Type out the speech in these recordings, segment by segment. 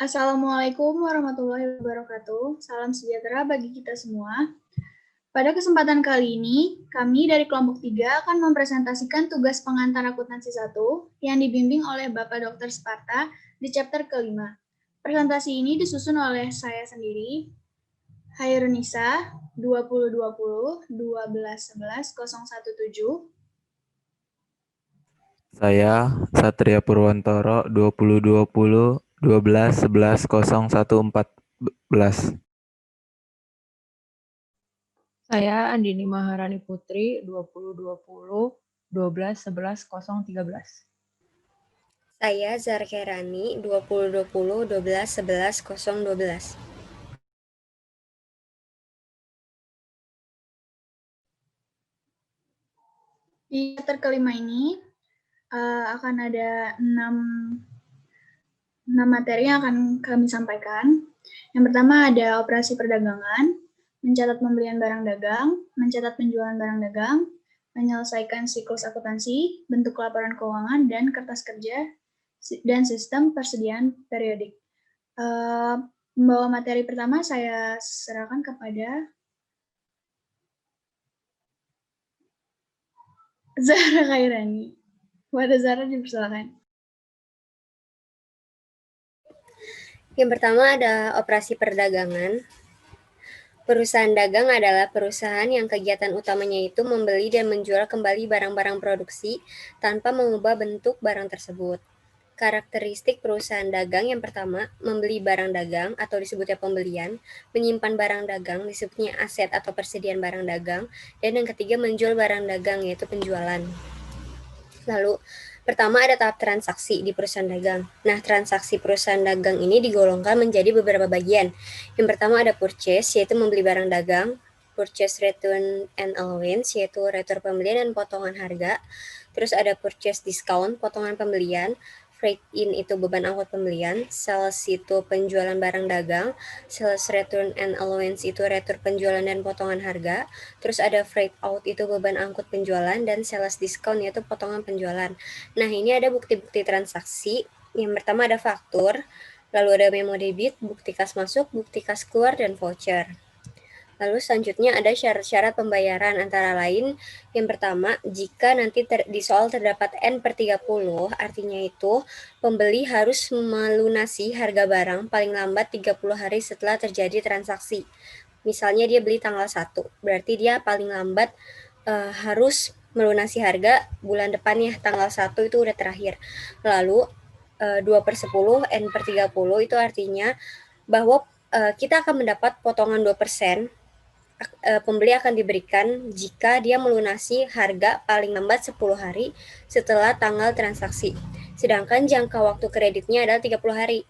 Assalamualaikum warahmatullahi wabarakatuh. Salam sejahtera bagi kita semua. Pada kesempatan kali ini, kami dari kelompok 3 akan mempresentasikan tugas pengantar akuntansi 1 yang dibimbing oleh Bapak Dr. Sparta di chapter kelima. Presentasi ini disusun oleh saya sendiri, Hairunisa, 2020-12-11-017. Saya Satria Purwantoro 2020-12-11-014. Saya Andini Maharani Putri 2020-12-11-013. Saya Zarkerani 2020-12-11-012. Di chapter kelima ini akan ada 6 materi yang akan kami sampaikan. Yang pertama ada operasi perdagangan, mencatat pembelian barang dagang, mencatat penjualan barang dagang, menyelesaikan siklus akuntansi, bentuk laporan keuangan, dan kertas kerja, dan sistem persediaan periodik. Membawa materi pertama saya serahkan kepada Zahra Khairani. Kepada Zahra dipersilakan. Yang pertama ada operasi perdagangan. Perusahaan dagang adalah perusahaan yang kegiatan utamanya itu membeli dan menjual kembali barang-barang produksi tanpa mengubah bentuk barang tersebut. Karakteristik perusahaan dagang yang pertama, membeli barang dagang atau disebutnya pembelian, menyimpan barang dagang disebutnya aset atau persediaan barang dagang, dan yang ketiga menjual barang dagang yaitu penjualan. Lalu, pertama ada tahap transaksi di perusahaan dagang. Nah, transaksi perusahaan dagang ini digolongkan menjadi beberapa bagian. Yang pertama ada purchase, yaitu membeli barang dagang. Purchase return and allowance, yaitu retur pembelian dan potongan harga. Terus ada purchase discount, potongan pembelian. Freight in itu beban angkut pembelian, sales itu penjualan barang dagang, sales return and allowance itu retur penjualan dan potongan harga, terus ada freight out itu beban angkut penjualan, dan sales discount yaitu potongan penjualan. Nah, ini ada bukti-bukti transaksi. Yang pertama ada faktur, lalu ada memo debit, bukti kas masuk, bukti kas keluar, dan voucher. Lalu selanjutnya ada syarat-syarat pembayaran antara lain yang pertama, jika nanti di soal terdapat N/30, artinya itu pembeli harus melunasi harga barang paling lambat 30 hari setelah terjadi transaksi. Misalnya dia beli tanggal 1, berarti dia paling lambat harus melunasi harga bulan depannya, tanggal 1 itu udah terakhir. Lalu 2/10 N/30 itu artinya bahwa kita akan mendapat potongan 2%. Pembeli akan diberikan jika dia melunasi harga paling lambat 10 hari setelah tanggal transaksi. Sedangkan jangka waktu kreditnya adalah 30 hari.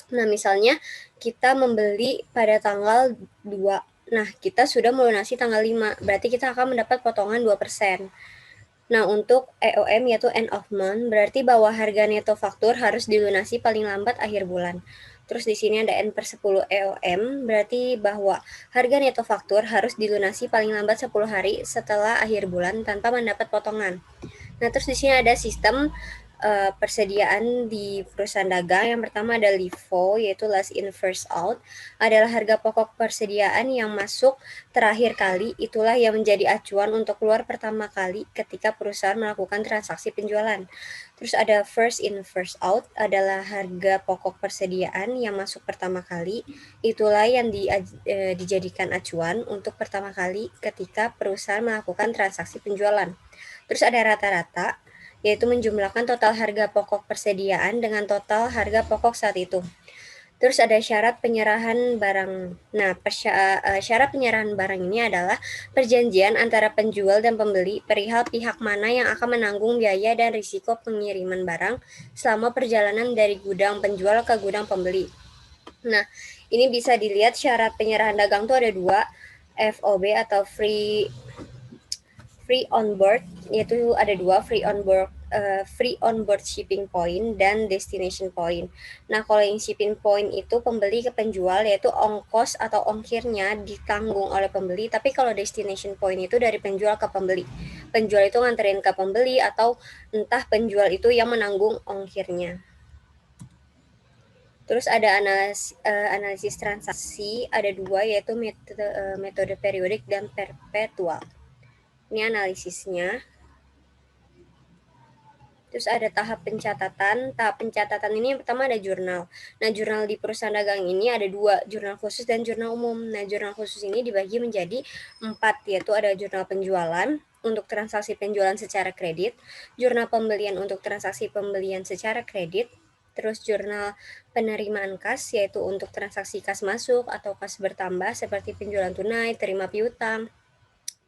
Nah, misalnya kita membeli pada tanggal 2. Nah, kita sudah melunasi tanggal 5, berarti kita akan mendapat potongan 2%. Nah, untuk EOM yaitu end of month, berarti bahwa harga neto faktur harus dilunasi paling lambat akhir bulan. Terus di sini ada N/10 EOM, berarti bahwa harga neto faktur harus dilunasi paling lambat 10 hari setelah akhir bulan tanpa mendapat potongan. Nah, terus di sini ada sistem persediaan di perusahaan dagang. Yang pertama ada LIFO, yaitu last in first out, adalah harga pokok persediaan yang masuk terakhir kali, itulah yang menjadi acuan untuk keluar pertama kali ketika perusahaan melakukan transaksi penjualan. Terus ada first in first out, adalah harga pokok persediaan yang masuk pertama kali, itulah yang dijadikan acuan untuk pertama kali ketika perusahaan melakukan transaksi penjualan. Terus ada rata-rata, yaitu menjumlahkan total harga pokok persediaan dengan total harga pokok saat itu. Terus ada syarat penyerahan barang. Nah, syarat penyerahan barang ini adalah perjanjian antara penjual dan pembeli perihal pihak mana yang akan menanggung biaya dan risiko pengiriman barang selama perjalanan dari gudang penjual ke gudang pembeli. Nah, ini bisa dilihat syarat penyerahan dagang itu ada 2, FOB atau free on board, yaitu ada 2, free on board shipping point dan destination point. Nah, kalau yang shipping point itu pembeli ke penjual, yaitu ongkos atau ongkirnya ditanggung oleh pembeli, tapi kalau destination point itu dari penjual ke pembeli. Penjual itu nganterin ke pembeli atau entah penjual itu yang menanggung ongkirnya. Terus ada analisis transaksi, ada 2, yaitu metode periodik dan perpetual. Ini analisisnya. Terus ada tahap pencatatan. Tahap pencatatan ini yang pertama ada jurnal. Nah, jurnal di perusahaan dagang ini ada 2, jurnal khusus dan jurnal umum. Nah, jurnal khusus ini dibagi menjadi 4, yaitu ada jurnal penjualan untuk transaksi penjualan secara kredit, jurnal pembelian untuk transaksi pembelian secara kredit, terus jurnal penerimaan kas, yaitu untuk transaksi kas masuk atau kas bertambah seperti penjualan tunai, terima piutang,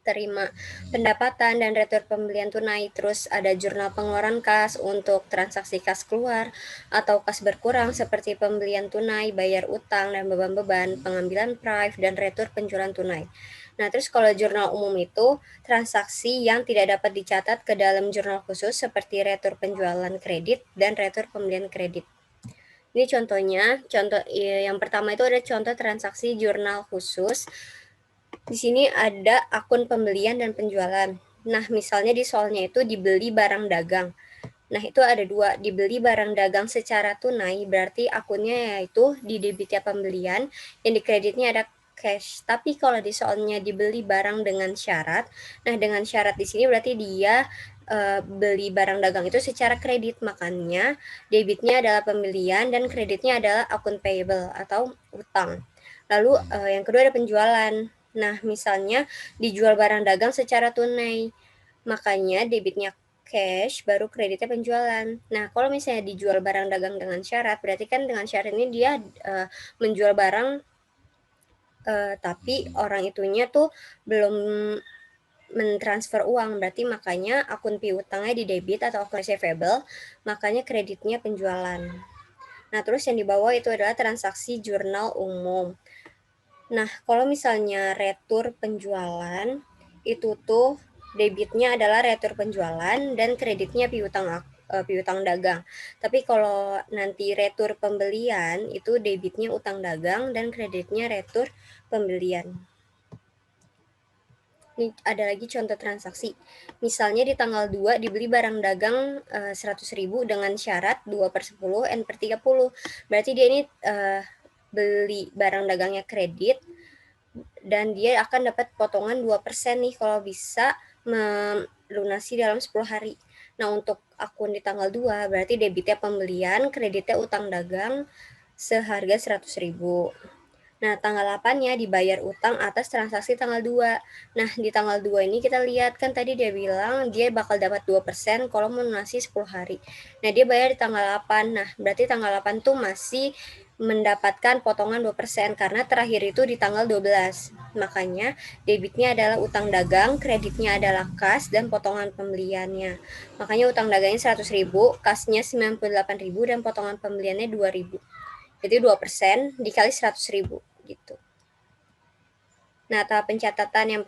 terima pendapatan, dan retur pembelian tunai. Terus ada jurnal pengeluaran kas untuk transaksi kas keluar atau kas berkurang seperti pembelian tunai, bayar utang dan beban-beban, pengambilan prive, dan retur penjualan tunai. Nah, terus kalau jurnal umum itu transaksi yang tidak dapat dicatat ke dalam jurnal khusus seperti retur penjualan kredit dan retur pembelian kredit. Ini contohnya, yang pertama itu ada contoh transaksi jurnal khusus. Di sini ada akun pembelian dan penjualan. Nah, misalnya di soalnya itu dibeli barang dagang. Nah, itu ada 2, dibeli barang dagang secara tunai, berarti akunnya yaitu di debitnya pembelian, yang di kreditnya ada cash. Tapi kalau di soalnya dibeli barang dengan syarat, nah dengan syarat di sini berarti dia beli barang dagang itu secara kredit, makanya debitnya adalah pembelian dan kreditnya adalah akun payable atau utang. Lalu yang kedua ada penjualan. Nah, misalnya dijual barang dagang secara tunai, makanya debitnya cash, baru kreditnya penjualan. Nah, kalau misalnya dijual barang dagang dengan syarat, berarti kan dengan syarat ini dia menjual barang, tapi orang itunya tuh belum mentransfer uang, berarti makanya akun piutangnya di debit atau akun receivable, makanya kreditnya penjualan. Nah, terus yang di bawah itu adalah transaksi jurnal umum. Nah, kalau misalnya retur penjualan, itu tuh debitnya adalah retur penjualan dan kreditnya piutang dagang. Tapi kalau nanti retur pembelian, itu debitnya utang dagang dan kreditnya retur pembelian. Ini ada lagi contoh transaksi. Misalnya di tanggal 2 dibeli barang dagang 100.000 dengan syarat 2/10 N/30. Berarti dia ini beli barang dagangnya kredit, dan dia akan dapat potongan 2% nih kalau bisa melunasi dalam 10 hari. Nah, untuk akun di tanggal 2 berarti debitnya pembelian, kreditnya utang dagang seharga 100.000. Nah, tanggal 8-nya dibayar utang atas transaksi tanggal 2. Nah, di tanggal 2 ini kita lihat kan tadi dia bilang dia bakal dapat 2% kalau melunasi 10 hari. Nah, dia bayar di tanggal 8. Nah, berarti tanggal 8 tuh masih mendapatkan potongan 2% karena terakhir itu di tanggal 12. Makanya debitnya adalah utang dagang, kreditnya adalah kas, dan potongan pembeliannya. Makanya utang dagangnya 100.000, kasnya 98.000, dan potongan pembeliannya 2.000. Jadi 2% dikali 100.000 gitu. Nah, tahap pencatatan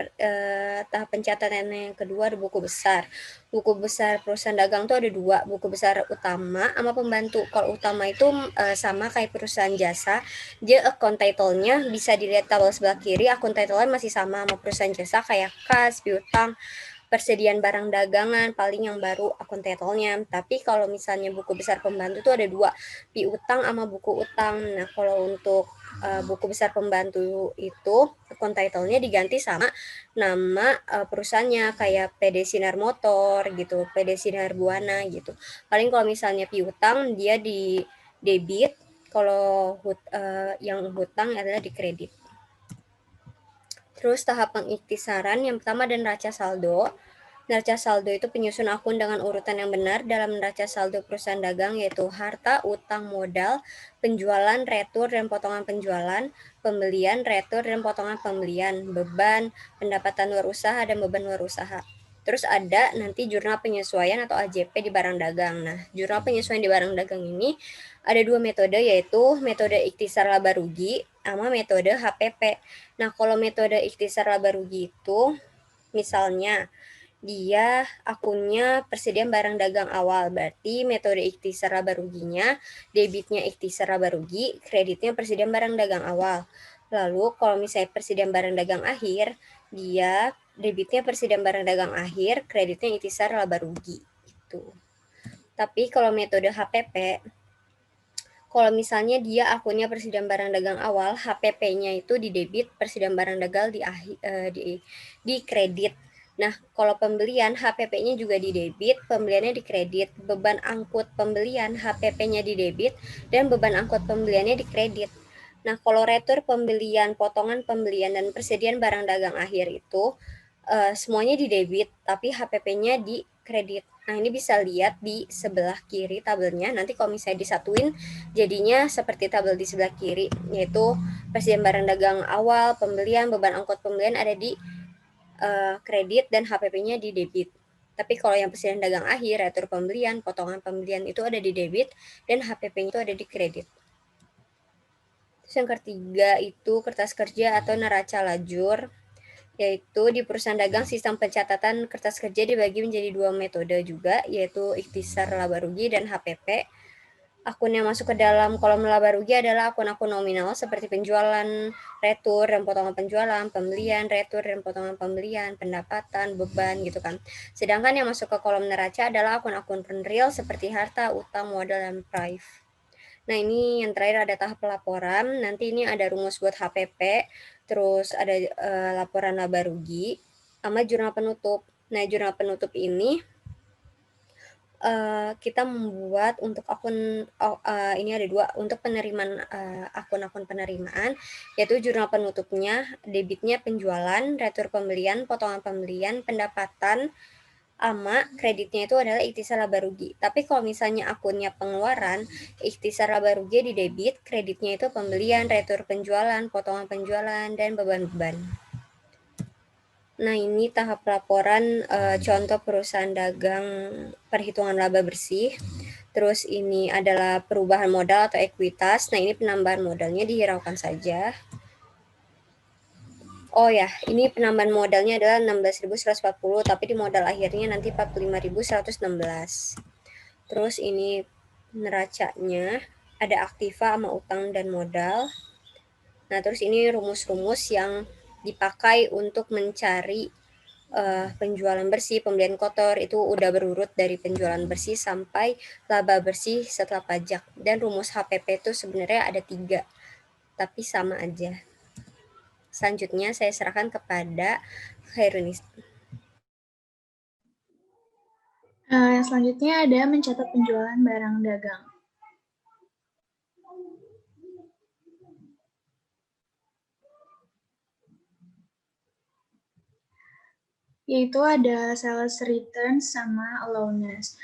yang kedua ada buku besar. Buku besar perusahaan dagang tuh ada 2, buku besar utama sama pembantu. Kalau utama itu sama kayak perusahaan jasa, dia account title-nya bisa dilihat tabel sebelah kiri, akun title-nya masih sama perusahaan jasa kayak kas, piutang, persediaan barang dagangan, paling yang baru akun title-nya. Tapi kalau misalnya buku besar pembantu tuh ada 2, piutang sama buku utang. Nah, kalau untuk buku besar pembantu itu akun title-nya diganti sama nama perusahaannya kayak PD Sinar Motor gitu, PD Sinar Buana gitu. Paling kalau misalnya piutang dia di debit, kalau yang hutang adalah di kredit. Terus tahap pengiktisaran yang pertama ada neraca saldo. Neraca saldo itu penyusun akun dengan urutan yang benar dalam neraca saldo perusahaan dagang, yaitu harta, utang, modal, penjualan, retur, dan potongan penjualan, pembelian, retur, dan potongan pembelian, beban, pendapatan luar usaha, dan beban luar usaha. Terus ada nanti jurnal penyesuaian atau AJP di barang dagang. Nah, jurnal penyesuaian di barang dagang ini ada 2 metode, yaitu metode ikhtisar laba rugi sama metode HPP. Nah, kalau metode ikhtisar laba rugi itu misalnya dia akunnya persediaan barang dagang awal, berarti metode ikhtisar laba ruginya debitnya ikhtisar laba rugi, kreditnya persediaan barang dagang awal. Lalu kalau misalnya persediaan barang dagang akhir, dia debitnya persediaan barang dagang akhir, kreditnya ikhtisar laba rugi gitu. Tapi kalau metode HPP, kalau misalnya dia akunnya persediaan barang dagang awal, HPP-nya itu di debit, persediaan barang dagang di kredit. Nah, kalau pembelian, HPP-nya juga di debit, pembeliannya di kredit. Beban angkut pembelian, HPP-nya di debit, dan beban angkut pembeliannya di kredit. Nah, kalau retur pembelian, potongan pembelian, dan persediaan barang dagang akhir itu, semuanya di debit, tapi HPP-nya di kredit. Nah, ini bisa lihat di sebelah kiri tabelnya. Nanti kalau misalnya disatuin, jadinya seperti tabel di sebelah kiri, yaitu persediaan barang dagang awal, pembelian, beban angkut pembelian ada di kredit, dan HPP-nya di debit. Tapi kalau yang persediaan dagang akhir, retur pembelian, potongan pembelian itu ada di debit, dan HPP-nya itu ada di kredit. Terus yang ketiga itu kertas kerja atau neraca lajur, yaitu di perusahaan dagang sistem pencatatan kertas kerja dibagi menjadi 2 metode juga, yaitu ikhtisar laba rugi dan HPP. Akun yang masuk ke dalam kolom laba rugi adalah akun-akun nominal seperti penjualan, retur, dan potongan penjualan, pembelian, retur, dan potongan pembelian, pendapatan, beban, gitu kan. Sedangkan yang masuk ke kolom neraca adalah akun-akun real seperti harta, utang, modal, dan prive. Nah, ini yang terakhir ada tahap laporan. Nanti ini ada rumus buat HPP, terus ada laporan laba rugi, sama jurnal penutup. Nah, jurnal penutup ini kita membuat untuk akun, ini ada 2, untuk penerimaan, akun-akun penerimaan, yaitu jurnal penutupnya, debitnya penjualan, retur pembelian, potongan pembelian, pendapatan, sama kreditnya itu adalah ikhtisar laba rugi. Tapi kalau misalnya akunnya pengeluaran, ikhtisar laba rugi di debit, kreditnya itu pembelian, retur penjualan, potongan penjualan, dan beban-beban. Nah, ini tahap laporan contoh perusahaan dagang perhitungan laba bersih. Terus ini adalah perubahan modal atau ekuitas. Nah, ini penambahan modalnya dihiraukan saja. Oh ya, ini penambahan modalnya adalah 16.140, tapi di modal akhirnya nanti 45.116. Terus ini neracanya, ada aktiva sama utang dan modal. Nah, terus ini rumus-rumus yang dipakai untuk mencari penjualan bersih, pembelian kotor, itu udah berurut dari penjualan bersih sampai laba bersih setelah pajak. Dan rumus HPP itu sebenarnya ada 3, tapi sama aja. Selanjutnya saya serahkan kepada Khairunis. Yang selanjutnya ada mencatat penjualan barang dagang. Yaitu ada sales return sama allowance.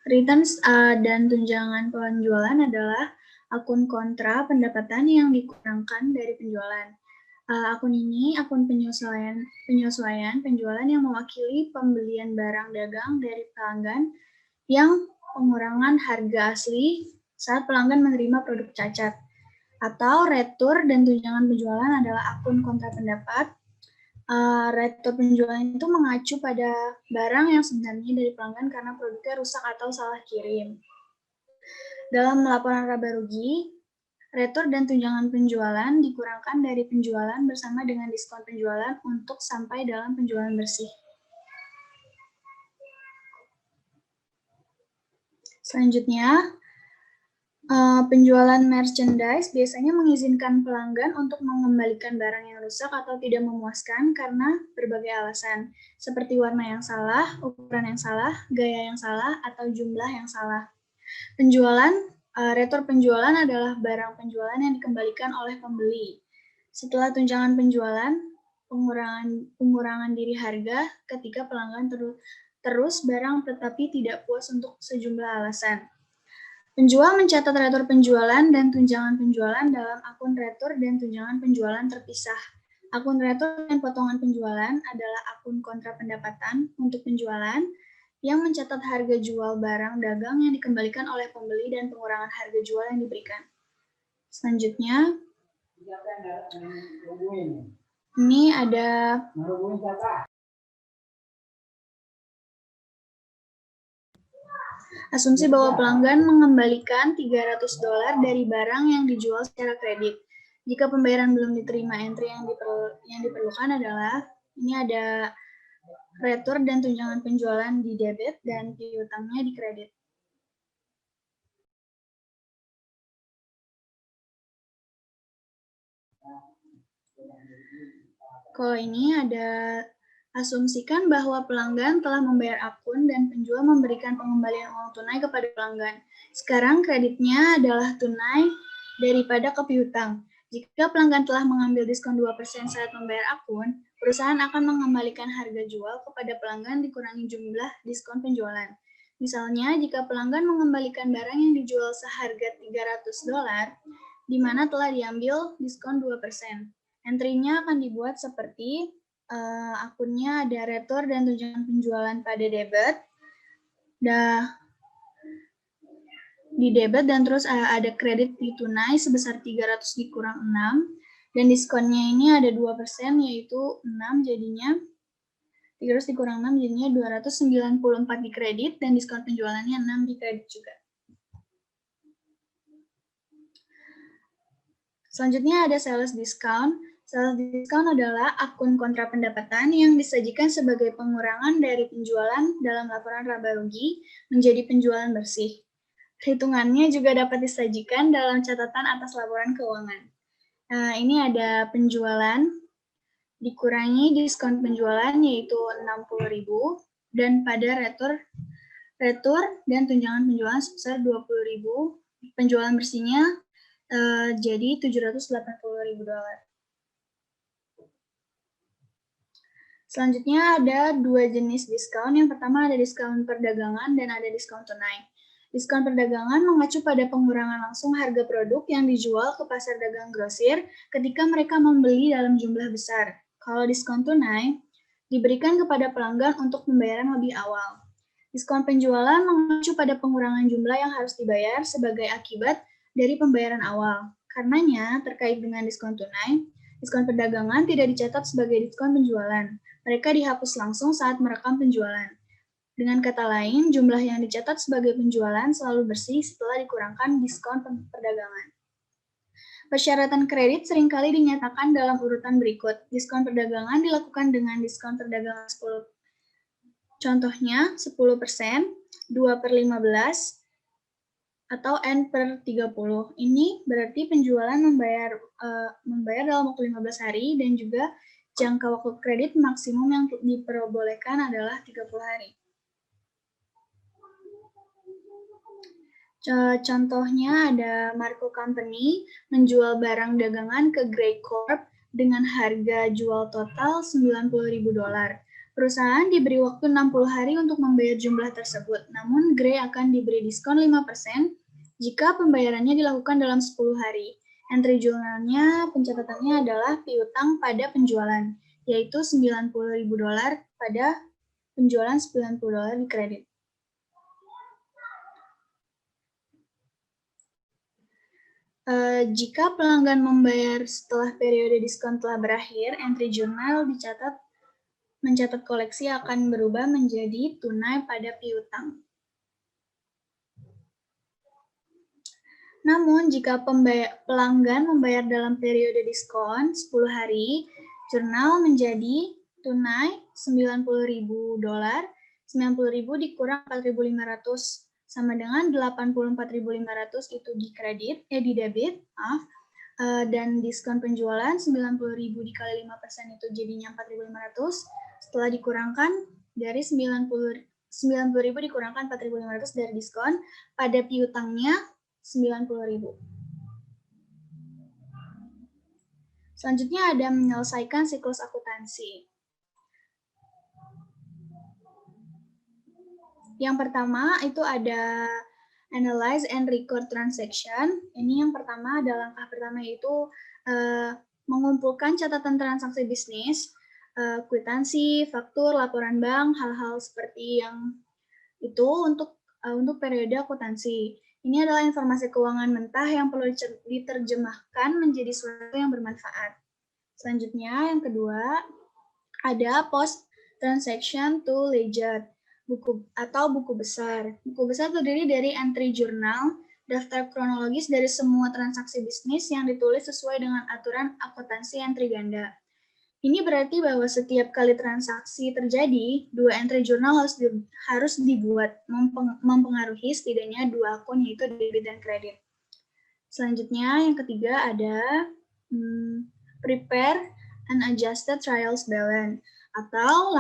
Returns dan tunjangan penjualan adalah akun kontra pendapatan yang dikurangkan dari penjualan. Akun ini akun penyesuaian penjualan yang mewakili pembelian barang dagang dari pelanggan yang pengurangan harga asli saat pelanggan menerima produk cacat. Atau retur dan tunjangan penjualan adalah akun kontra pendapat. Retur penjualan itu mengacu pada barang yang sebenarnya dari pelanggan karena produknya rusak atau salah kirim. Dalam laporan laba rugi, retur dan tunjangan penjualan dikurangkan dari penjualan bersama dengan diskon penjualan untuk sampai dalam penjualan bersih. Selanjutnya, penjualan merchandise biasanya mengizinkan pelanggan untuk mengembalikan barang yang rusak atau tidak memuaskan karena berbagai alasan, seperti warna yang salah, ukuran yang salah, gaya yang salah, atau jumlah yang salah. Retur penjualan adalah barang penjualan yang dikembalikan oleh pembeli. Setelah tunjangan penjualan, pengurangan diri harga ketika pelanggan terus barang tetapi tidak puas untuk sejumlah alasan. Penjual mencatat retur penjualan dan tunjangan penjualan dalam akun retur dan tunjangan penjualan terpisah. Akun retur dan potongan penjualan adalah akun kontra pendapatan untuk penjualan yang mencatat harga jual barang dagang yang dikembalikan oleh pembeli dan pengurangan harga jual yang diberikan. Selanjutnya, ini ada asumsi bahwa pelanggan mengembalikan $300 dari barang yang dijual secara kredit. Jika pembayaran belum diterima, entry yang diperlukan adalah ini ada retur dan tunjangan penjualan di debit dan piutangnya di kredit. Kalau ini ada asumsikan bahwa pelanggan telah membayar akun dan penjual memberikan pengembalian uang tunai kepada pelanggan. Sekarang kreditnya adalah tunai daripada ke piutang. Jika pelanggan telah mengambil diskon 2% saat membayar akun, perusahaan akan mengembalikan harga jual kepada pelanggan dikurangi jumlah diskon penjualan. Misalnya, jika pelanggan mengembalikan barang yang dijual seharga $300, di mana telah diambil diskon 2%. Entry-nya akan dibuat seperti akunnya ada retur dan tunjangan penjualan pada debit. Di debit dan terus ada kredit di tunai sebesar 300 dikurang 6. Dan diskonnya ini ada 2%, yaitu 6 jadinya. 300 dikurang 6 jadinya 294 di kredit, dan diskon penjualannya 6 di kredit juga. Selanjutnya ada sales discount. Sales discount adalah akun kontra pendapatan yang disajikan sebagai pengurangan dari penjualan dalam laporan laba rugi menjadi penjualan bersih. Hitungannya juga dapat disajikan dalam catatan atas laporan keuangan. Ini ada penjualan dikurangi diskon penjualan yaitu 60.000 dan pada retur dan tunjangan penjualan sebesar 20.000. Penjualan bersihnya jadi $780.000. Selanjutnya ada dua jenis diskon. Yang pertama ada diskon perdagangan dan ada diskon tunai. Diskon perdagangan mengacu pada pengurangan langsung harga produk yang dijual ke pasar dagang grosir ketika mereka membeli dalam jumlah besar. Kalau diskon tunai diberikan kepada pelanggan untuk pembayaran lebih awal. Diskon penjualan mengacu pada pengurangan jumlah yang harus dibayar sebagai akibat dari pembayaran awal. Karenanya, terkait dengan diskon tunai, diskon perdagangan tidak dicatat sebagai diskon penjualan. Mereka dihapus langsung saat merekam penjualan. Dengan kata lain, jumlah yang dicatat sebagai penjualan selalu bersih setelah dikurangkan diskon perdagangan. Persyaratan kredit seringkali dinyatakan dalam urutan berikut. Diskon perdagangan dilakukan dengan diskon perdagangan 10. Contohnya 10%, 2/15, atau N/30. Ini berarti penjualan membayar dalam waktu 15 hari dan juga jangka waktu kredit maksimum yang diperbolehkan adalah 30 hari. Contohnya ada Marco Company menjual barang dagangan ke Grey Corp dengan harga jual total $90.000. Perusahaan diberi waktu 60 hari untuk membayar jumlah tersebut, namun Grey akan diberi diskon 5% jika pembayarannya dilakukan dalam 10 hari. Entry jurnalnya, pencatatannya adalah piutang pada penjualan, yaitu $90.000 pada penjualan $90 di kredit. Jika pelanggan membayar setelah periode diskon telah berakhir, entry jurnal mencatat koleksi akan berubah menjadi tunai pada piutang. Namun, jika pelanggan membayar dalam periode diskon 10 hari, jurnal menjadi tunai $90.000, 90.000 dikurang 4.500 sama dengan 84.500 itu di debit, dan diskon penjualan 90.000 dikali 5% itu jadinya 4.500. Setelah dikurangkan dari 90.000 dikurangkan 4.500 dari diskon, pada piutangnya 90.000. Selanjutnya ada menyelesaikan siklus akuntansi. Yang pertama itu ada analyze and record transaction. Ini yang pertama, ada langkah pertama yaitu mengumpulkan catatan transaksi bisnis, kwitansi, faktur, laporan bank, hal-hal seperti yang itu untuk periode akuntansi. Ini adalah informasi keuangan mentah yang perlu diterjemahkan menjadi sesuatu yang bermanfaat. Selanjutnya, yang kedua, ada post transaction to ledger, buku besar. Buku besar terdiri dari entry jurnal, daftar kronologis dari semua transaksi bisnis yang ditulis sesuai dengan aturan akuntansi entry ganda. Ini berarti bahwa setiap kali transaksi terjadi, 2 entry jurnal harus dibuat, mempengaruhi setidaknya 2 akun, yaitu debit dan kredit. Selanjutnya, yang ketiga ada prepare an adjusted trials balance atau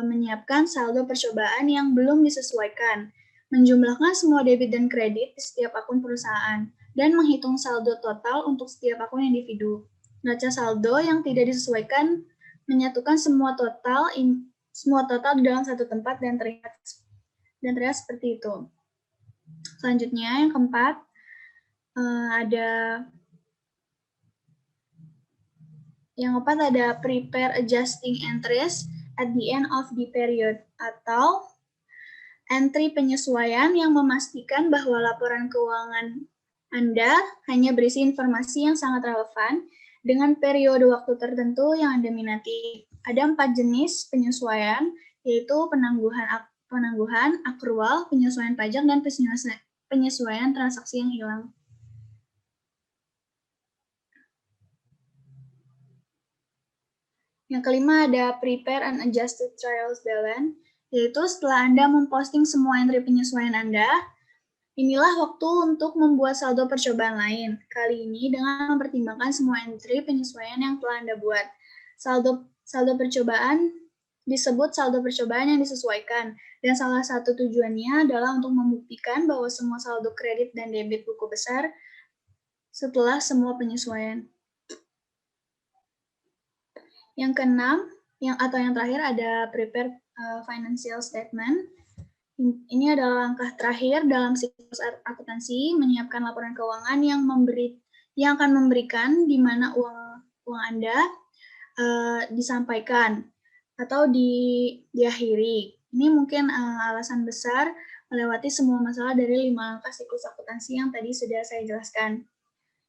menyiapkan saldo percobaan yang belum disesuaikan, menjumlahkan semua debit dan kredit di setiap akun perusahaan, dan menghitung saldo total untuk setiap akun individu. Neraca saldo yang tidak disesuaikan menyatukan semua total di dalam satu tempat dan terlihat seperti itu. Selanjutnya yang keempat, ada prepare adjusting entries at the end of the period atau entry penyesuaian yang memastikan bahwa laporan keuangan Anda hanya berisi informasi yang sangat relevan dengan periode waktu tertentu yang Anda minati. Ada 4 jenis penyesuaian, yaitu penangguhan, akrual, penyesuaian pajak, dan penyesuaian transaksi yang hilang. Yang kelima ada prepare an adjusted trials balance, yaitu setelah Anda memposting semua entry penyesuaian Anda, inilah waktu untuk membuat saldo percobaan lain. Kali ini dengan mempertimbangkan semua entry penyesuaian yang telah Anda buat. Saldo percobaan disebut saldo percobaan yang disesuaikan, dan salah satu tujuannya adalah untuk membuktikan bahwa semua saldo kredit dan debit buku besar setelah semua penyesuaian. Yang keenam, yang terakhir ada prepare financial statement. Ini adalah langkah terakhir dalam siklus akuntansi, menyiapkan laporan keuangan yang akan memberikan di mana uang Anda disampaikan atau diakhiri. Ini mungkin alasan besar melewati semua masalah dari 5 langkah siklus akuntansi yang tadi sudah saya jelaskan.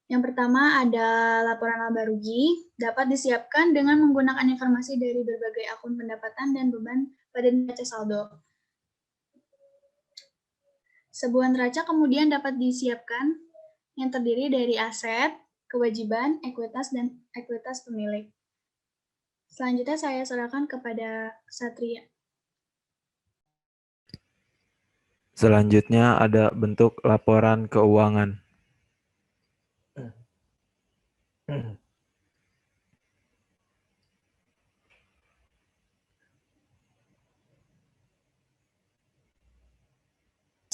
Yang pertama ada laporan laba rugi, dapat disiapkan dengan menggunakan informasi dari berbagai akun pendapatan dan beban pada neraca saldo. Sebuah neraca kemudian dapat disiapkan yang terdiri dari aset, kewajiban, ekuitas, dan ekuitas pemilik. Selanjutnya saya serahkan kepada Satria. Selanjutnya ada bentuk laporan keuangan.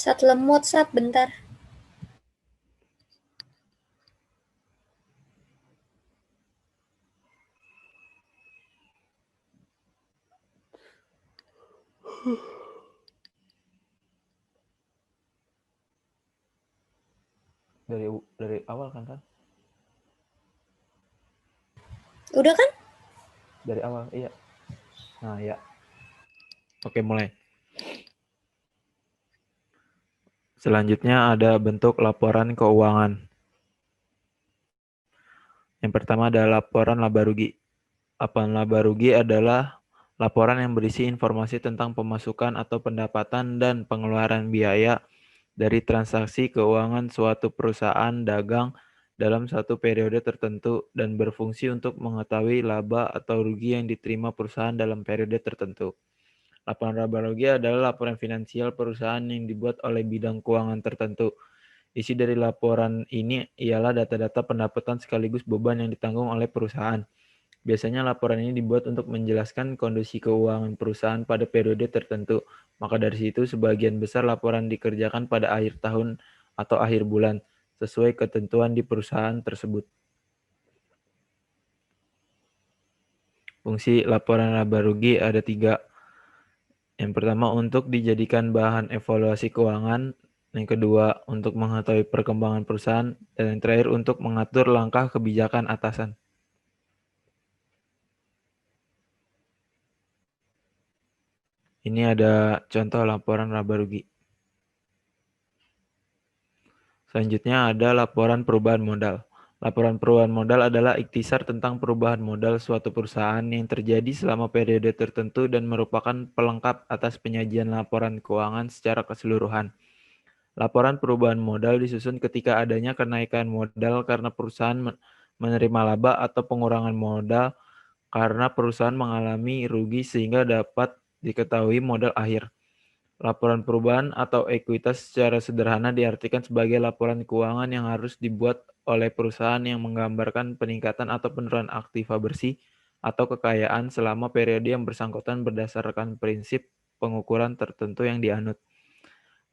Lemot, bentar. Dari awal kan? Udah kan? Dari awal, iya. Nah, ya. Oke, mulai. Selanjutnya ada bentuk laporan keuangan. Yang pertama ada laporan laba rugi. Laporan laba rugi adalah laporan yang berisi informasi tentang pemasukan atau pendapatan dan pengeluaran biaya dari transaksi keuangan suatu perusahaan dagang dalam satu periode tertentu dan berfungsi untuk mengetahui laba atau rugi yang diterima perusahaan dalam periode tertentu. Laporan laba rugi adalah laporan finansial perusahaan yang dibuat oleh bidang keuangan tertentu. Isi dari laporan ini ialah data-data pendapatan sekaligus beban yang ditanggung oleh perusahaan. Biasanya laporan ini dibuat untuk menjelaskan kondisi keuangan perusahaan pada periode tertentu. Maka dari situ sebagian besar laporan dikerjakan pada akhir tahun atau akhir bulan, sesuai ketentuan di perusahaan tersebut. Fungsi laporan laba rugi ada 3. Yang pertama untuk dijadikan bahan evaluasi keuangan. Yang kedua untuk mengetahui perkembangan perusahaan. Dan yang terakhir untuk mengatur langkah kebijakan atasan. Ini ada contoh laporan laba rugi. Selanjutnya ada laporan perubahan modal. Laporan perubahan modal adalah ikhtisar tentang perubahan modal suatu perusahaan yang terjadi selama periode tertentu dan merupakan pelengkap atas penyajian laporan keuangan secara keseluruhan. Laporan perubahan modal disusun ketika adanya kenaikan modal karena perusahaan menerima laba atau pengurangan modal karena perusahaan mengalami rugi sehingga dapat diketahui modal akhir. Laporan perubahan atau ekuitas secara sederhana diartikan sebagai laporan keuangan yang harus dibuat oleh perusahaan yang menggambarkan peningkatan atau penurunan aktiva bersih atau kekayaan selama periode yang bersangkutan berdasarkan prinsip pengukuran tertentu yang dianut.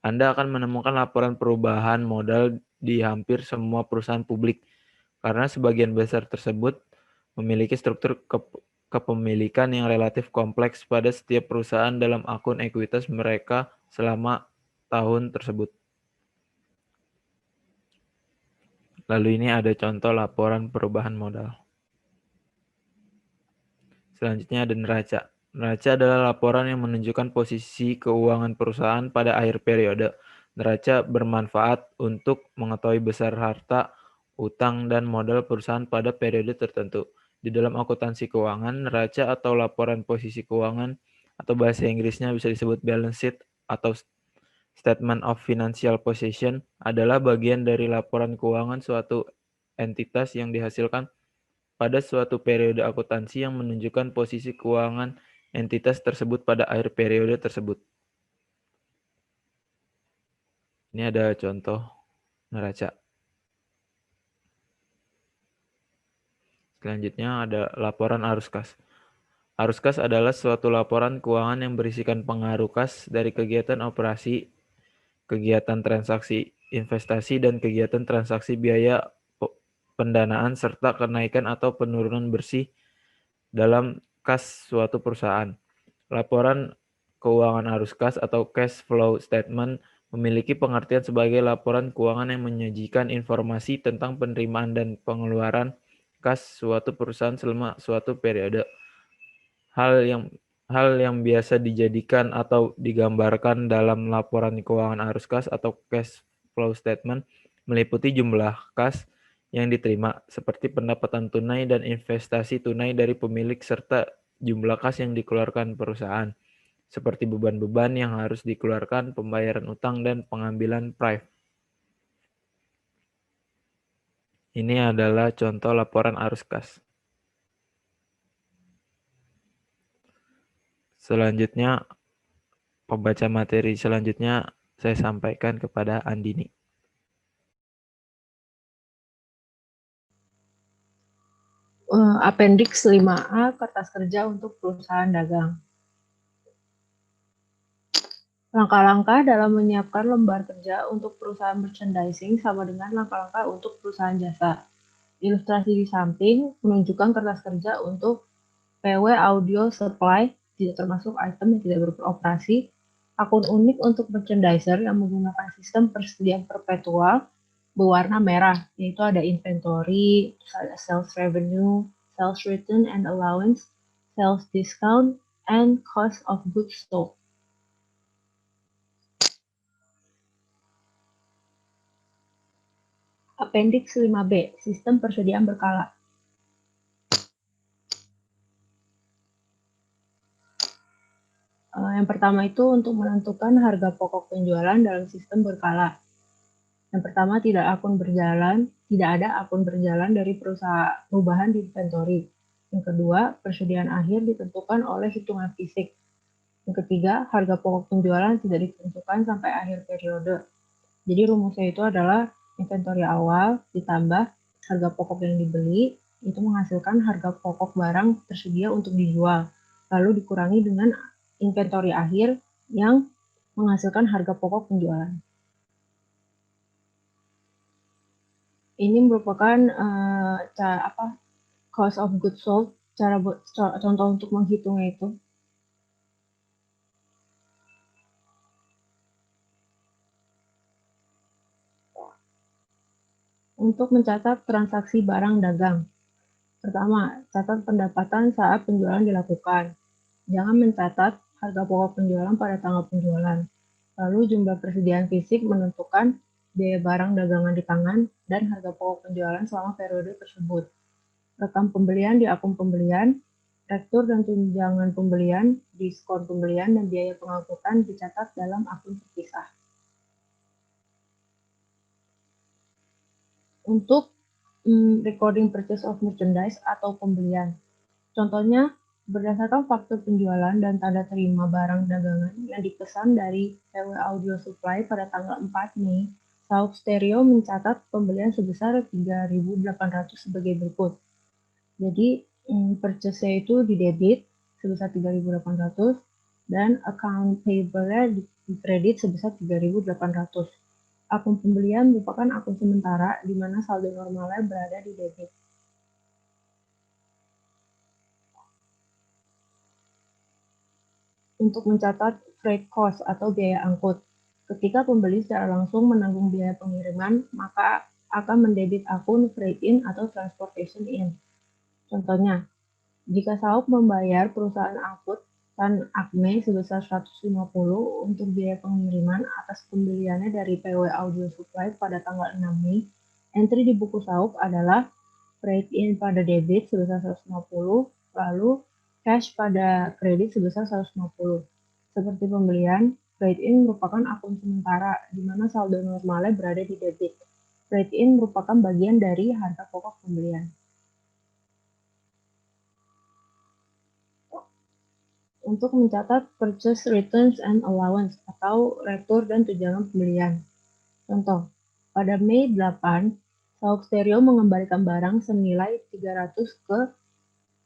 Anda akan menemukan laporan perubahan modal di hampir semua perusahaan publik, karena sebagian besar tersebut memiliki struktur kepemilikan yang relatif kompleks pada setiap perusahaan dalam akun ekuitas mereka selama tahun tersebut. Lalu ini ada contoh laporan perubahan modal. Selanjutnya ada neraca. Neraca adalah laporan yang menunjukkan posisi keuangan perusahaan pada akhir periode. Neraca bermanfaat untuk mengetahui besar harta, utang, dan modal perusahaan pada periode tertentu. Di dalam akuntansi keuangan, neraca atau laporan posisi keuangan atau bahasa Inggrisnya bisa disebut balance sheet atau statement of financial position adalah bagian dari laporan keuangan suatu entitas yang dihasilkan pada suatu periode akuntansi yang menunjukkan posisi keuangan entitas tersebut pada akhir periode tersebut. Ini ada contoh neraca. Selanjutnya ada laporan arus kas. Arus kas adalah suatu laporan keuangan yang berisikan pengaruh kas dari kegiatan operasi, kegiatan transaksi investasi, dan kegiatan transaksi biaya pendanaan serta kenaikan atau penurunan bersih dalam kas suatu perusahaan. Laporan keuangan arus kas atau cash flow statement memiliki pengertian sebagai laporan keuangan yang menyajikan informasi tentang penerimaan dan pengeluaran kas suatu perusahaan selama suatu periode. Hal yang biasa dijadikan atau digambarkan dalam laporan keuangan arus kas atau cash flow statement meliputi jumlah kas yang diterima, seperti pendapatan tunai dan investasi tunai dari pemilik, serta jumlah kas yang dikeluarkan perusahaan, seperti beban-beban yang harus dikeluarkan, pembayaran utang, dan pengambilan prive. Ini adalah contoh laporan arus kas. Selanjutnya, pembaca materi selanjutnya saya sampaikan kepada Andini. Appendix 5A, kertas kerja untuk perusahaan dagang. Langkah-langkah dalam menyiapkan lembar kerja untuk perusahaan merchandising sama dengan langkah-langkah untuk perusahaan jasa. Ilustrasi di samping menunjukkan kertas kerja untuk PW Audio Supply, tidak termasuk item yang tidak beroperasi, akun unik untuk merchandiser yang menggunakan sistem persediaan perpetual berwarna merah, yaitu ada inventory, ada sales revenue, sales return and allowance, sales discount, and cost of goods sold. Appendix 5B, sistem persediaan berkala. Yang pertama itu untuk menentukan harga pokok penjualan dalam sistem berkala. Yang pertama, tidak ada akun berjalan dari perubahan di inventory. Yang kedua, persediaan akhir ditentukan oleh hitungan fisik. Yang ketiga, harga pokok penjualan tidak ditentukan sampai akhir periode. Jadi rumusnya itu adalah inventory awal ditambah harga pokok yang dibeli, itu menghasilkan harga pokok barang tersedia untuk dijual. Lalu dikurangi dengan inventory akhir yang menghasilkan harga pokok penjualan. Ini merupakan cost of goods sold, contoh untuk menghitungnya itu. Untuk mencatat transaksi barang dagang. Pertama, catat pendapatan saat penjualan dilakukan. Jangan mencatat harga pokok penjualan pada tanggal penjualan. Lalu jumlah persediaan fisik menentukan biaya barang dagangan di tangan dan harga pokok penjualan selama periode tersebut. Rekam pembelian di akun pembelian, rektur dan tunjangan pembelian, diskon pembelian, dan biaya pengangkutan dicatat dalam akun terpisah. Untuk recording purchase of merchandise atau pembelian. Contohnya, Berdasarkan faktur penjualan dan tanda terima barang dagangan yang dipesan dari PW Audio Supply pada tanggal 4 Mei, Sauk Stereo mencatat pembelian sebesar 3.800 sebagai berikut. Jadi, purchase-nya itu di debit sebesar 3.800 dan account payable-nya di kredit sebesar 3.800. Akun pembelian merupakan akun sementara di mana saldo normalnya berada di debit. Untuk mencatat freight cost atau biaya angkut. Ketika pembeli secara langsung menanggung biaya pengiriman, maka akan mendebit akun freight in atau transportation in. Contohnya, jika Sauk membayar perusahaan angkut Tan Acme sebesar 150 untuk biaya pengiriman atas pembeliannya dari PW Audio Supply pada tanggal 6 Mei, entry di buku Sauk adalah freight in pada debit sebesar 150, lalu cash pada kredit sebesar 150. Seperti pembelian, freight in merupakan akun sementara di mana saldo normalnya berada di debit. Freight in merupakan bagian dari harga pokok pembelian. Untuk mencatat purchase returns and allowance atau retur dan tunjangan pembelian. Contoh, pada Mei 8, Sauk Stereo mengembalikan barang senilai 300 ke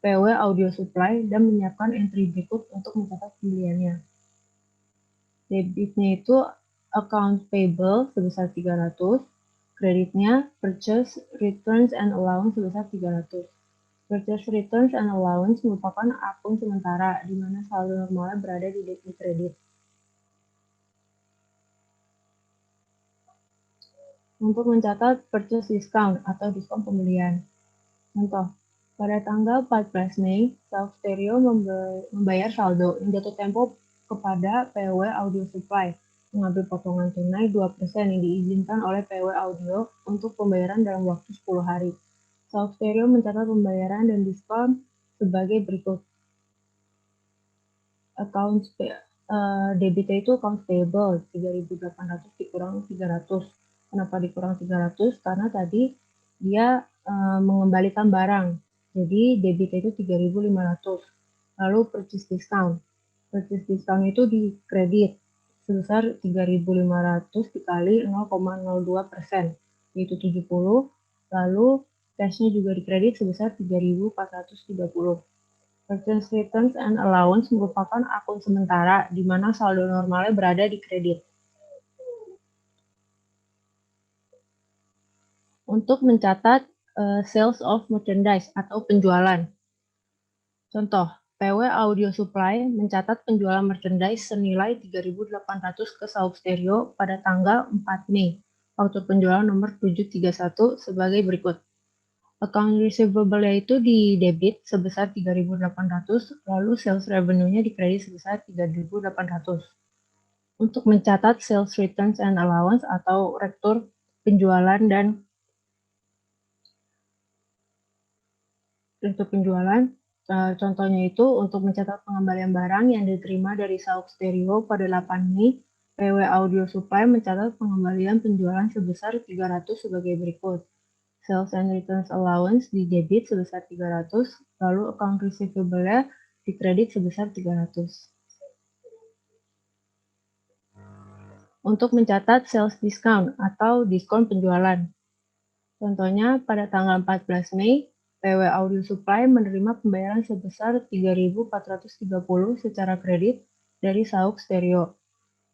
PW Audio Supply dan menyiapkan entry berikut untuk mencatat pembeliannya. Debitnya itu account payable sebesar 300, kreditnya purchase returns and allowance sebesar 300. Purchase returns and allowance merupakan akun sementara di mana saldo normalnya berada di debit kredit. Untuk mencatat purchase discount atau diskon pembelian. Contoh, pada tanggal 14 Mei, Sauk Stereo membayar saldo yang jatuh tempo kepada PW Audio Supply, mengambil potongan tunai 2% yang diizinkan oleh PW Audio untuk pembayaran dalam waktu 10 hari. Sauk Stereo mencatat pembayaran dan diskon sebagai berikut. Debitnya itu account payable 3.800 dikurang 300. Kenapa dikurang 300? Karena tadi dia mengembalikan barang. Jadi debitnya itu 3.500. Lalu purchase discount. Purchase discount itu di kredit sebesar 3.500 dikali 0,02%, yaitu 70. Lalu cash-nya juga di kredit sebesar 3.430. Purchase returns and allowance merupakan akun sementara di mana saldo normalnya berada di kredit. Untuk mencatat sales of merchandise atau penjualan. Contoh, PW Audio Supply mencatat penjualan merchandise senilai 3.800 ke Sauk Stereo pada tanggal 4 Mei. Faktur penjualan nomor 731 sebagai berikut. Account receivable-nya itu di debit sebesar 3.800, lalu sales revenue-nya di kredit sebesar 3.800. Untuk mencatat sales returns and allowance atau rektur penjualan dan rektur penjualan, contohnya itu untuk mencatat pengembalian barang yang diterima dari Sauk Stereo pada 8 Mei, PW Audio Supply mencatat pengembalian penjualan sebesar 300 sebagai berikut. Sales and returns allowance di debit sebesar 300, lalu account receivable-nya di kredit sebesar 300. Untuk mencatat sales discount atau diskon penjualan. Contohnya, pada tanggal 14 Mei, PW Audio Supply menerima pembayaran sebesar 3.430 secara kredit dari Sauk Stereo.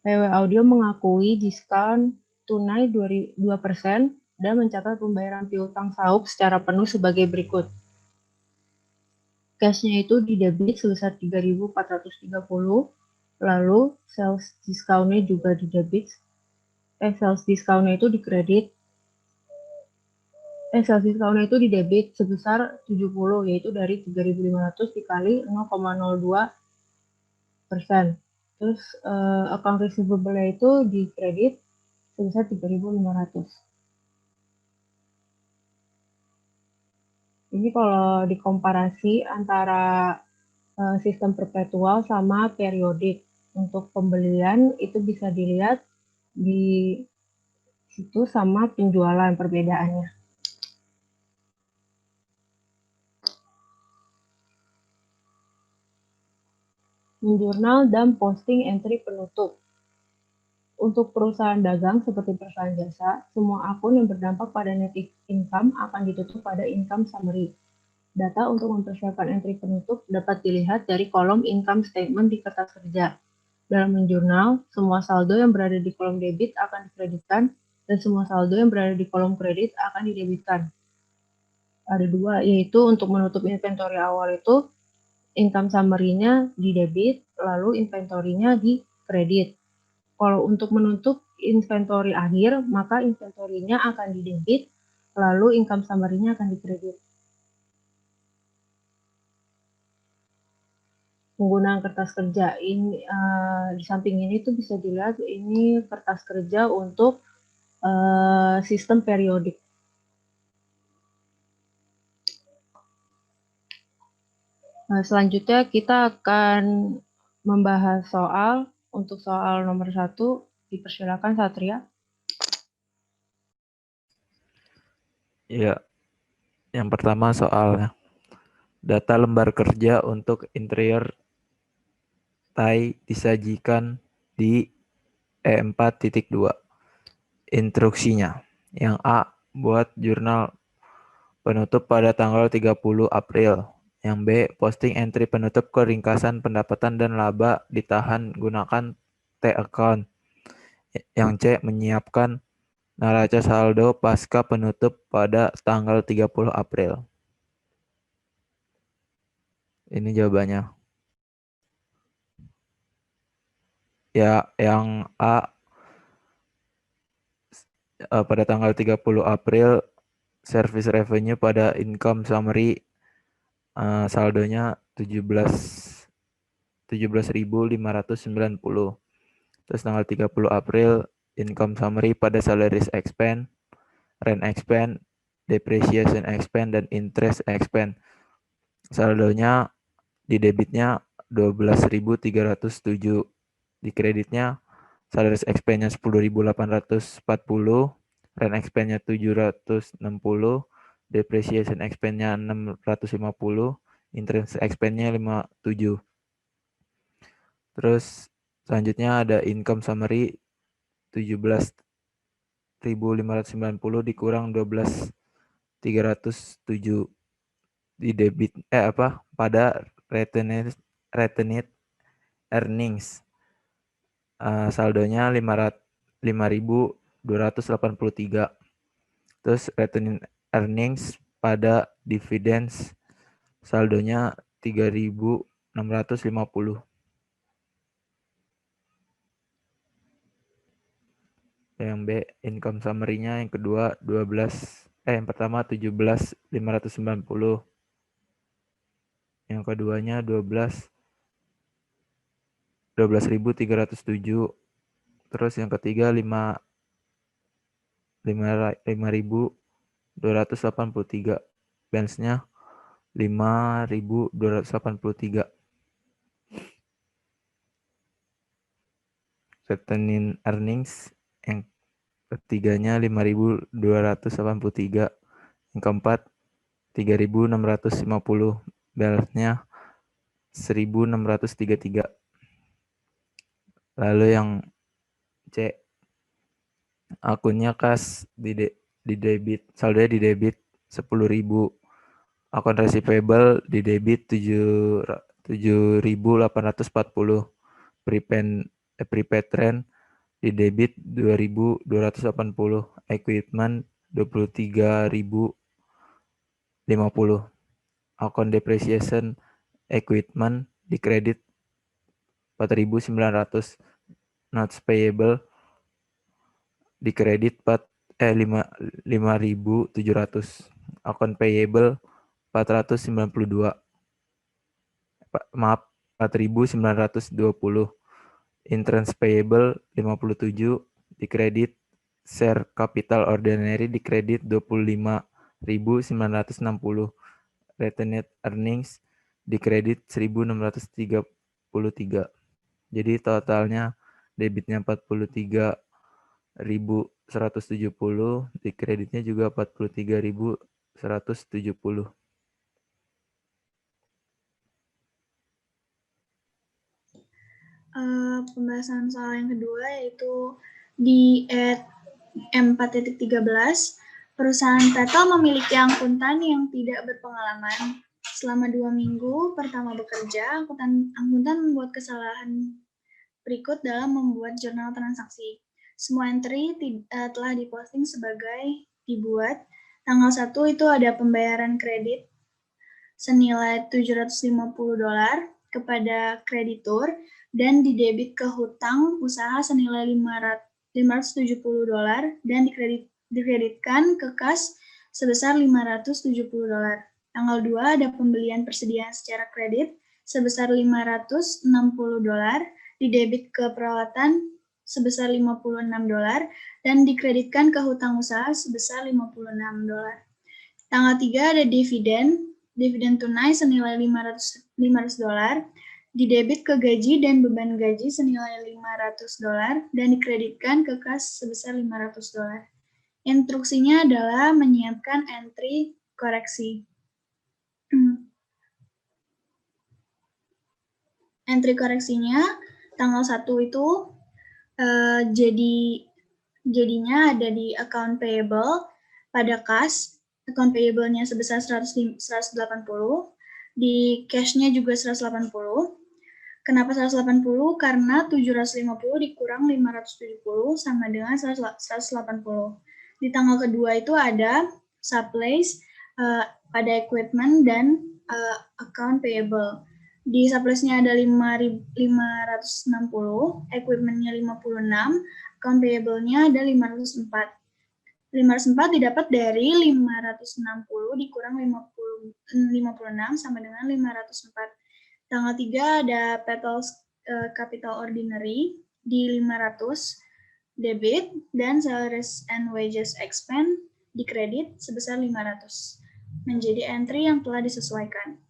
PW Audio mengakui diskon tunai 2% dan mencatat pembayaran piutang Sauk secara penuh sebagai berikut. Cash-nya itu di debit sebesar 3.430, lalu sales discount-nya juga di debit. Sales discount-nya itu di kredit. Sales discount-nya itu di debit sebesar 70, yaitu dari 3.500 dikali 0,02%. Terus account receivable-nya itu di kredit sebesar 3.500. Ini kalau dikomparasi antara sistem perpetual sama periodik. Untuk pembelian itu bisa dilihat di situ sama penjualan perbedaannya. menjurnal, dan posting entry penutup. Untuk perusahaan dagang seperti perusahaan jasa, semua akun yang berdampak pada net income akan ditutup pada income summary. Data untuk mempersiapkan entry penutup dapat dilihat dari kolom income statement di kertas kerja. Dalam menjurnal, semua saldo yang berada di kolom debit akan dikreditkan dan semua saldo yang berada di kolom kredit akan didebitkan. Ada dua, yaitu untuk menutup inventory awal itu income summary-nya di debit, lalu inventory-nya di kredit. Kalau untuk menutup inventory akhir, maka inventory-nya akan di debit, lalu income summary-nya akan di kredit. Penggunaan kertas kerja ini di samping ini tuh bisa dilihat ini kertas kerja untuk sistem periodik. Selanjutnya kita akan membahas soal. Untuk soal nomor 1, dipersilakan Satria. Ya, yang pertama soalnya. Data lembar kerja untuk interior tie disajikan di E4.2. Instruksinya. Yang A, buat jurnal penutup pada tanggal 30 April. Yang B, posting entry penutup ke ringkasan pendapatan dan laba ditahan gunakan T-account. Yang C, menyiapkan neraca saldo pasca penutup pada tanggal 30 April. Ini jawabannya. Ya, yang A, pada tanggal 30 April, service revenue pada income summary saldonya 17.590. Terus tanggal 30 April income summary pada salaries expense, rent expense, depreciation expense, dan interest expense. Saldonya di debitnya 12.307. Di kreditnya salaries expense-nya 10.840, rent expense-nya 760, depreciation expense-nya 650, interest expense-nya 57. Terus selanjutnya ada income summary 17.590 dikurang 12.307 di debit pada retained earnings. Saldonya 5.283. Terus retained earnings pada dividends saldonya 3.650. Yang B, income summary-nya yang kedua yang pertama 17.590. Yang keduanya 12.307. Terus yang ketiga 5.283. Balance-nya 5.283. Retained earnings yang ketiganya 5.283. Yang keempat 3.650. Balance-nya 1.633. Lalu yang C, akunnya kas di debit, saldonya di debit 10.000. Akun receivable di debit 7.840. Prepaid rent di debit 2.280. Equipment 23.050. Akun depreciation equipment di kredit 4.900. Notes payable di kredit 5.700. Akun payable 492. Maaf, 4.920. Interest payable 57 di kredit. Share capital ordinary di kredit 25.960. Retained earnings di kredit 1.633. Jadi totalnya debitnya 43.170, di kreditnya juga 43.170. Pembahasan soal yang kedua yaitu di M4.13, perusahaan Petel memiliki akuntan yang tidak berpengalaman. Selama 2 minggu pertama bekerja, akuntan membuat kesalahan berikut dalam membuat jurnal transaksi. Semua entry telah diposting sebagai dibuat. Tanggal 1 itu ada pembayaran kredit senilai $750 kepada kreditur dan didebit ke hutang usaha senilai $570 dan dikreditkan ke kas sebesar $570. Tanggal 2 ada pembelian persediaan secara kredit sebesar $560, didebit ke perawatan sebesar $56 dan dikreditkan ke hutang usaha sebesar $56. Tanggal 3 ada dividen tunai senilai $500, didebit ke gaji dan beban gaji senilai $500 dan dikreditkan ke kas sebesar $500. Instruksinya adalah menyiapkan entry koreksi. Entry koreksinya tanggal 1 itu jadinya ada di account payable pada kas. Account payable-nya sebesar 180, di cash-nya juga 180. Kenapa 180? Karena 750 dikurang 570 sama dengan 180. Di tanggal kedua itu ada supplies pada equipment dan account payable. Di supplies-nya ada 560, equipment-nya 56, account payable-nya ada 504. 504 didapat dari 560 dikurang 56 sama dengan 504. Tanggal 3 ada Petel Capital Ordinary di 500 debit dan salaries and wages expense di kredit sebesar 500. Menjadi entry yang telah disesuaikan.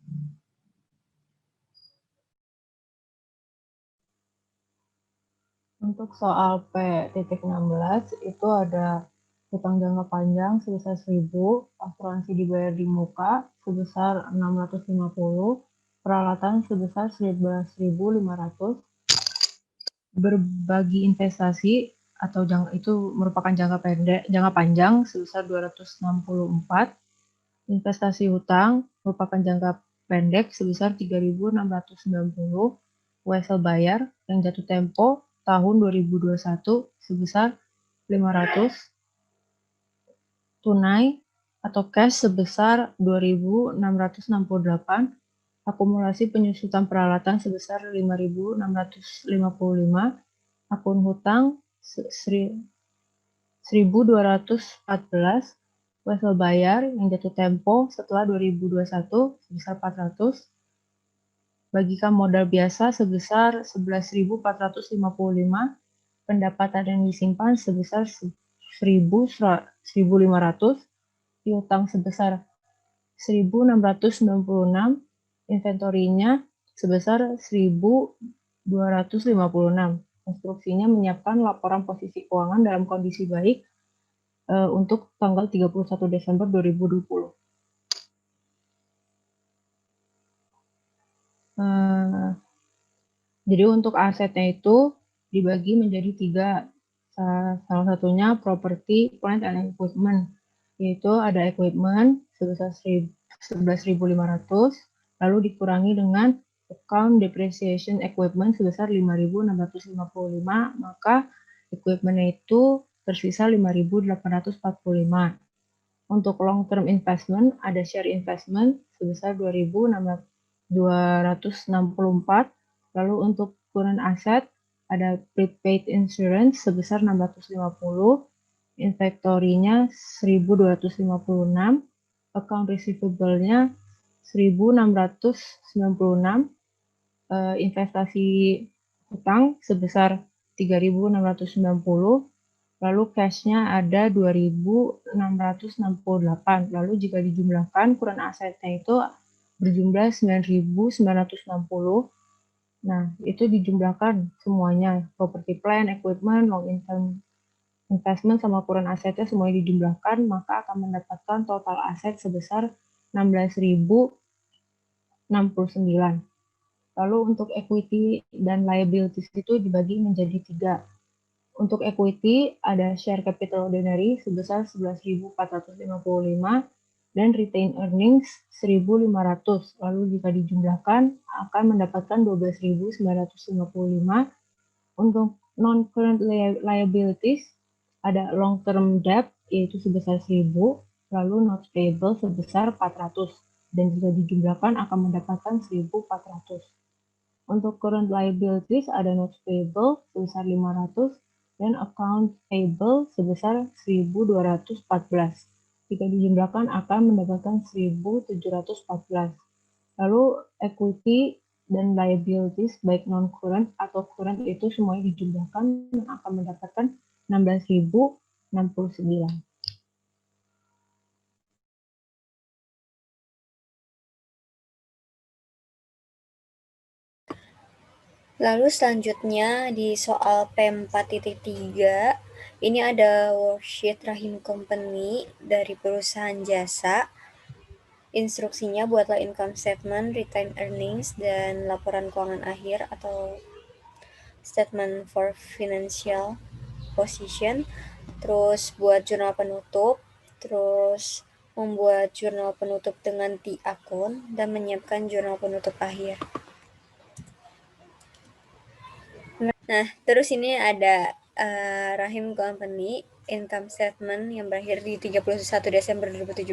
Untuk soal P.16 itu ada hutang jangka panjang sebesar 1.000, asuransi dibayar di muka sebesar 650, peralatan sebesar 11.500, berbagi investasi atau itu merupakan jangka panjang sebesar 264, investasi hutang merupakan jangka pendek sebesar 3.690, wesel bayar yang jatuh tempo tahun 2021 sebesar 500, tunai atau cash sebesar 2.668, akumulasi penyusutan peralatan sebesar 5.655, akun hutang 1.214, wesel bayar yang jatuh tempo setelah 2021 sebesar 400, bagikan modal biasa sebesar 11.455, pendapatan yang disimpan sebesar 1.500, piutang sebesar 1.696, inventorinya sebesar 1.256. Instruksinya menyiapkan laporan posisi keuangan dalam kondisi baik untuk tanggal 31 Desember 2020. Jadi untuk asetnya itu dibagi menjadi 3. Salah satunya property, plant, and equipment, yaitu ada equipment sebesar 11.500, lalu dikurangi dengan account depreciation equipment sebesar 5.655, maka equipment itu tersisa 5.845. Untuk long term investment ada share investment sebesar 2.264, lalu untuk current asset ada prepaid insurance sebesar 650, inventory-nya 1.256, account receivable-nya 1.696, investasi hutang sebesar 3.690, lalu cash-nya ada 2.668. Lalu jika dijumlahkan, current asset-nya itu berjumlah 9.960. Nah, itu dijumlahkan semuanya, property plant, equipment, long term investment, sama current asetnya semuanya dijumlahkan, maka akan mendapatkan total aset sebesar 16.069. Lalu untuk equity dan liabilities itu dibagi menjadi 3. Untuk equity ada share capital ordinary sebesar 11.455 dan retained earnings 1.500. Lalu jika dijumlahkan akan mendapatkan 12.955. Untuk non-current liabilities ada long-term debt yaitu sebesar 1.000, lalu notes payable sebesar 400. Dan jika dijumlahkan akan mendapatkan 1.400. Untuk current liabilities ada notes payable sebesar 500 dan account payable sebesar 1.214. Jika dijumlahkan akan mendapatkan 1.714. Lalu equity dan liabilities baik non-current atau current itu semuanya dijumlahkan dan akan mendapatkan 16.069. Lalu selanjutnya di soal P4.3, ini ada worksheet Rahim Company dari perusahaan jasa. Instruksinya buatlah income statement, retained earnings, dan laporan keuangan akhir atau statement for financial position. Terus buat jurnal penutup, terus membuat jurnal penutup dengan T-account, dan menyiapkan jurnal penutup akhir. Nah, terus ini ada Rahim Company income statement yang berakhir di 31 Desember 2017.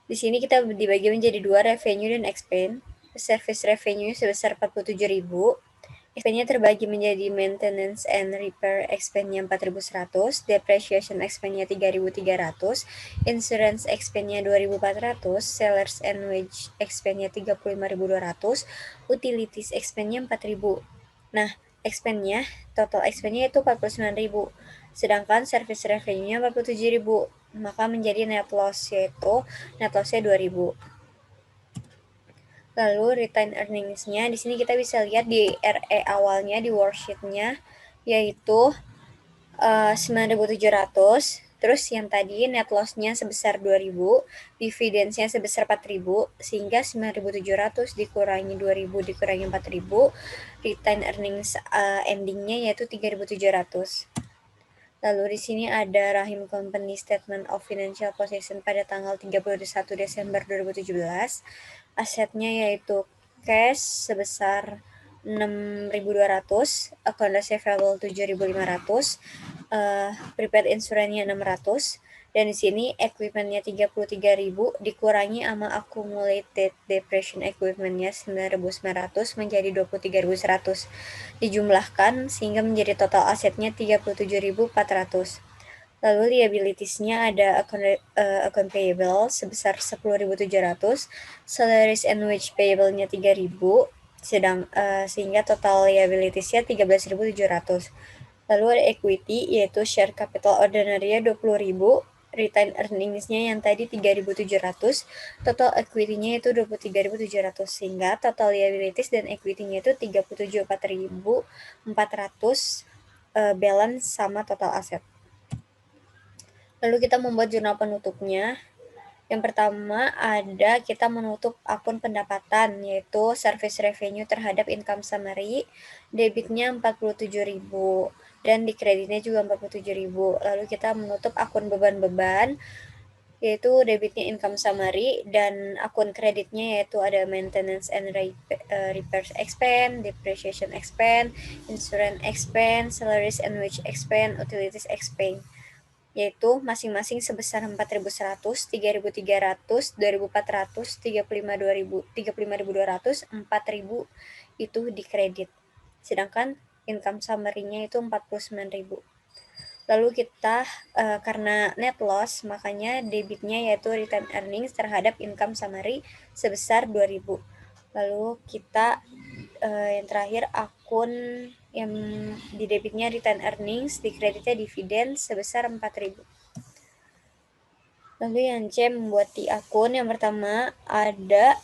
Di sini kita dibagi menjadi 2, revenue dan expense. Service revenue sebesar 47.000. Expense-nya terbagi menjadi maintenance and repair expense-nya 4.100, depreciation expense-nya 3.300, insurance expense-nya 2.400, sellers and wage expense-nya 35.200, utilities expense-nya 4.000. Nah, expense-nya, total expense-nya itu 49.000, sedangkan service revenue-nya 47.000, maka menjadi net loss, yaitu net loss-nya 2.000. Lalu retained earnings-nya, di sini kita bisa lihat di RE awalnya di worksheet-nya, yaitu 9.700, terus yang tadi net loss-nya sebesar 2.000, dividends-nya sebesar 4.000, sehingga 9.700 dikurangi 2.000 dikurangi 4.000, retained earnings ending-nya yaitu 3.700. Lalu di sini ada Rahim Company Statement of Financial Position pada tanggal 31 Desember 2017. Asetnya yaitu cash sebesar 6.200, account receivable 7.500, prepaid insurance-nya 600, dan di sini equipment-nya 33.000 dikurangi sama accumulated depreciation equipment-nya 9.900 menjadi 23.100. Dijumlahkan sehingga menjadi total asetnya 37.400. Lalu liabilities-nya ada account payable sebesar 10.700, salaries and wage payable-nya 3.000, sehingga total liabilities-nya 13.700. Lalu ada equity, yaitu share capital ordinary-nya 20.000, retained earnings-nya yang tadi 3.700, total equity-nya itu 23.700, sehingga total liabilities dan equity-nya itu 37.400, balance sama total aset. Lalu kita membuat jurnal penutupnya. Yang pertama ada kita menutup akun pendapatan, yaitu service revenue terhadap income summary, debitnya 47.000 dan di kreditnya juga 47.000. Lalu kita menutup akun beban-beban, yaitu debitnya income summary, dan akun kreditnya yaitu ada maintenance and repairs expense, depreciation expense, insurance expense, salaries and wage expense, utilities expense, yaitu masing-masing sebesar 4.100, 3.300, 2.400, 35.200, 4.000 itu dikredit. Sedangkan income summary-nya itu 49.000. Lalu kita karena net loss, makanya debitnya yaitu retained earnings terhadap income summary sebesar 2.000. Lalu kita yang terakhir akun yang di debitnya retained earnings, di kreditnya dividen sebesar 4.000. Lalu yang C membuat di akun. Yang pertama ada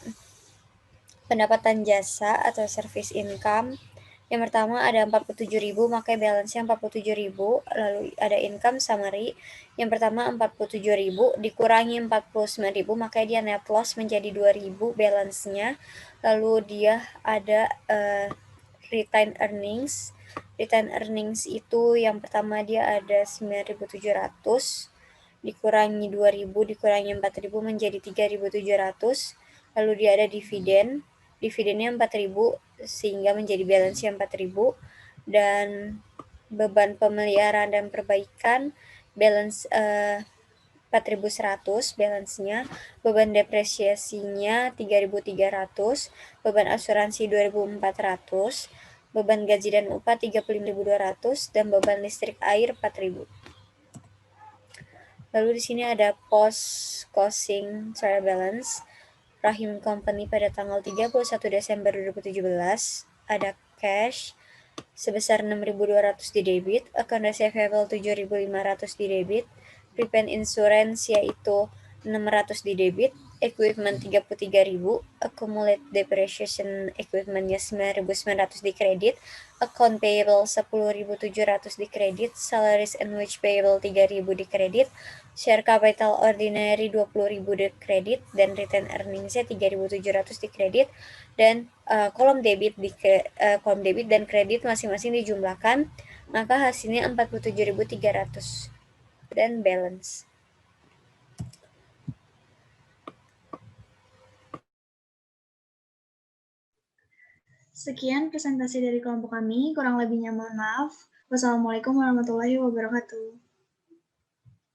pendapatan jasa atau service income Yang pertama ada 47.000, maka balance-nya 47.000. Lalu ada income summary. Yang pertama 47.000 dikurangi 49.000, maka dia net loss menjadi 2.000 balance-nya. Lalu dia ada retained earnings. Retained earnings itu yang pertama dia ada 9.700 dikurangi 2.000 dikurangi 4.000 menjadi 3.700. Lalu dia ada dividen. Dividennya 4.000 sehingga menjadi balance-nya 4.000, dan beban pemeliharaan dan perbaikan balance 4.100 balance-nya, beban depresiasinya 3.300, beban asuransi 2.400, beban gaji dan upah 35.200, dan beban listrik air 4.000. Lalu di sini ada post closing trial balance Rahim Company pada tanggal 31 Desember 2017. Ada cash sebesar 6.200 di debit, account receivable 7.500 di debit, prepaid insurance yaitu 600 di debit, equipment 33.000, accumulate depreciation equipmentnya 9.900 di kredit, account payable 10.700 di kredit, salaries and wage payable 3.000 di kredit, share capital ordinary 20.000 di kredit, dan return earnings-nya 3.700 di kredit, dan kolom debit dan kredit masing-masing dijumlahkan, maka hasilnya 47.300 dan balance. Sekian presentasi dari kelompok kami, kurang lebihnya mohon maaf. Wassalamualaikum warahmatullahi wabarakatuh.